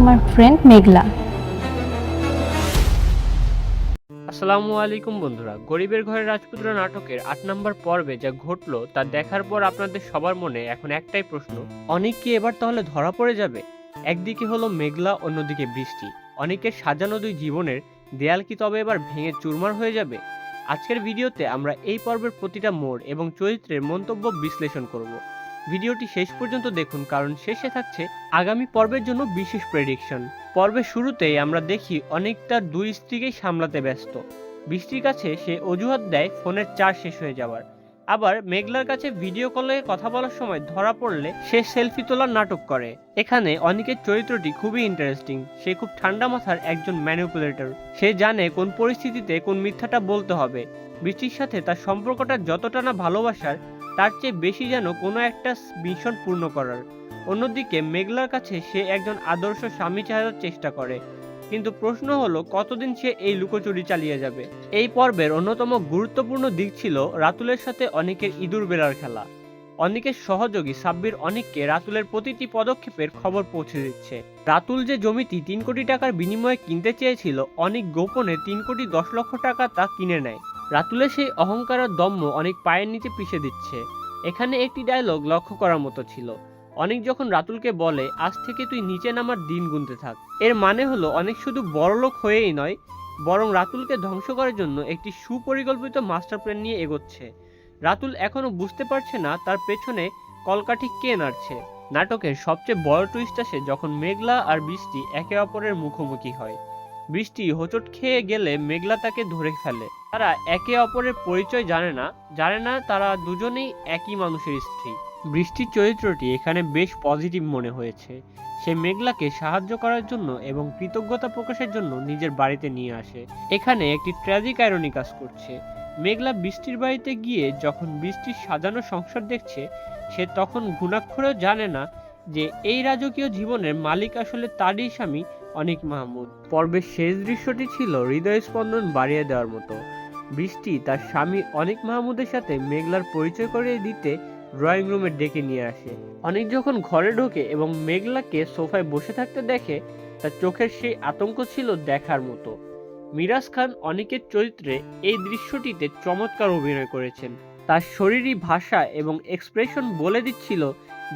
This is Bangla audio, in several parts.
আমার ফ্রেন্ড মেঘলা। আসসালামু আলাইকুম বন্ধুরা, গরিবের ঘরের রাজপুত্র নাটকের ৮ নম্বর পর্বে যা ঘটলো তা দেখার পর আপনাদের সবার মনে এখন একটাই প্রশ্ন, অনিক কি এবার তাহলে ধরা পড়ে যাবে? একদিকে হলো মেঘলা, অন্যদিকে বৃষ্টি। অনিকের সাজানো দুই জীবনের দেয়াল কি তবে এবার ভেঙে চুরমার হয়ে যাবে? আজকের ভিডিওতে আমরা এই পর্বের প্রতিটা মোড় এবং চরিত্রের মন্তব্য বিশ্লেষণ করব। ভিডিওটি শেষ পর্যন্ত দেখুন, কারণ শেষে থাকছে আগামী পর্বের জন্য বিশেষ প্রেডিকশন। পর্বের শুরুতেই আমরা দেখি অনিক তার দুই স্ত্রীকেই সামলাতে ব্যস্ত। বৃষ্টির কাছে সে অজুহাত দেয় ফোনের চার্জ শেষ হয়ে যাওয়ার। আবার মেঘলার কাছে ভিডিও কলে কথা বলার সময় ধরা পড়লে সে সেলফি তোলার নাটক করে। এখানে অনিকের চরিত্রটি খুবই ইন্টারেস্টিং। সে খুব ঠান্ডা মাথার একজন ম্যানিপুলেটর। সে জানে কোন পরিস্থিতিতে কোন মিথ্যাটা বলতে হবে। বৃষ্টির সাথে তার সম্পর্কটা যতটা না ভালোবাসার, তার চেয়ে বেশি যেন কোনো একটা মিশন পূর্ণ করার। অন্যদিকে মেঘলার কাছে সে একজন আদর্শ স্বামী চাওয়ার চেষ্টা করে, কিন্তু প্রশ্ন হলো কতদিন সে এই লুকোচুরি চালিয়ে যাবে। এই পর্বের অন্যতম গুরুত্বপূর্ণ দিক ছিল রাতুলের সাথে অনিকের ইঁদুর বেড়ার খেলা। অনিকের সহযোগী সাব্বির অনিককে রাতুলের প্রতিটি পদক্ষেপের খবর পৌঁছে দিচ্ছে। রাতুল যে জমিটি ৩ কোটি টাকার বিনিময়ে কিনতে চেয়েছিল, অনিক গোপনে ৩ কোটি ১০ লক্ষ টাকা তা কিনে নেয়। রাতুলের সেই অহংকার আর দম্ভ অনিক পায়ের নিচে পিষে দিচ্ছে। এখানে একটি ডায়লগ লক্ষ্য করার মতো ছিল। অনিক যখন রাতুলকে বলে, আজ থেকে তুই নিচে নামার দিন গুনতে থাক, এর মানে হলো অনিক শুধু বড়লোক হয়েই নয়, বরং রাতুলকে ধ্বংস করার জন্য একটি সুপরিকল্পিত মাস্টার প্ল্যান নিয়ে এগোচ্ছে। রাতুল এখনো বুঝতে পারছে না তার পেছনে কলকাঠি কে নাড়ছে। নাটকের সবচেয়ে বড় টুইস্ট আসে যখন মেঘলা আর বৃষ্টি একে অপরের মুখোমুখি হয়। বৃষ্টি হোঁচট খেয়ে গেলে মেঘলা তাকে ধরে ফেলে। তারা একে অপরের পরিচয় জানে না তারা দুজনেই একই মানুষের স্ত্রী। বৃষ্টির চরিত্রটি এখানে বেশ পজিটিভ মনে হয়েছে। সে মেঘলাকে সাহায্য করার জন্য এবং কৃতজ্ঞতা প্রকাশের জন্য নিজের বাড়িতে নিয়ে আসে। এখানে একটি ট্র্যাজিক আইরনি কাজ করছে। মেঘলা বৃষ্টির বাড়িতে গিয়ে যখন বৃষ্টির সাজানো সংসার দেখছে, সে তখন ঘুণাক্ষরেও জানে না যে এই রাজকীয় জীবনের মালিক আসলে তারই স্বামী অনিক মাহমুদ। পর্বের শেষ দৃশ্যটি ছিল হৃদয় স্পন্দন বাড়িয়ে দেওয়ার মতো। বৃষ্টি তার স্বামী অনিক মাহমুদের সাথে মেঘলার পরিচয় করিয়ে দিতে ড্রয়িং রুমে ডেকে নিয়ে আসে। অনিক যখন ঘরে ঢোকে এবং মেঘলাকে সোফায় বসে থাকতে দেখে, তার চোখের সেই আতঙ্ক ছিল দেখার মতো। মিরাজ খান অনিকের চরিত্রে এই দৃশ্যটিতে চমৎকার অভিনয় করেছেন। তার শরীরী ভাষা এবং এক্সপ্রেশন বলে দিচ্ছিল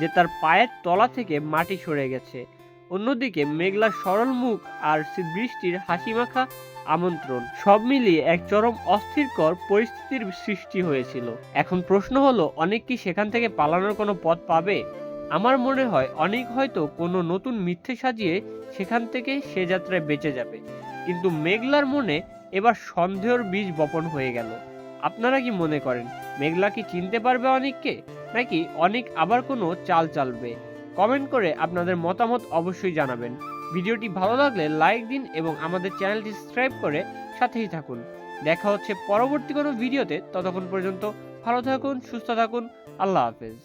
যে তার পায়ের তলা থেকে মাটি সরে গেছে। অন্যদিকে মেঘলার সরল মুখ আর বৃষ্টির হাসিমাখা আমন্ত্রণ, সব মিলিয়ে এক চরম অস্থিরকর পরিস্থিতির সৃষ্টি হয়েছিল। এখন প্রশ্ন হলো, অনিক কি সেখান থেকে পালানোর কোনো পথ পাবে? আমার মনে হয় অনিক হয়তো কোনো নতুন মিথ্যে সাজিয়ে সেখান থেকে সে যাত্রায় বেঁচে যাবে। কিন্তু মেঘলার মনে এবার সন্দেহের বীজ বপন হয়ে গেল। আপনারা কি মনে করেন, মেঘলা কি চিনতে পারবে অনিককে, নাকি অনিক আবার কোনো চাল চালবে? কমেন্ট করে আপনাদের মতামত অবশ্যই জানাবেন। ভিডিওটি ভালো লাগলে লাইক দিন এবং আমাদের চ্যানেলটি সাবস্ক্রাইব করে সাথেই থাকুন। দেখা হচ্ছে পরবর্তী কোনো ভিডিওতে। ততক্ষণ পর্যন্ত ভালো থাকুন, সুস্থ থাকুন। আল্লাহ হাফেজ।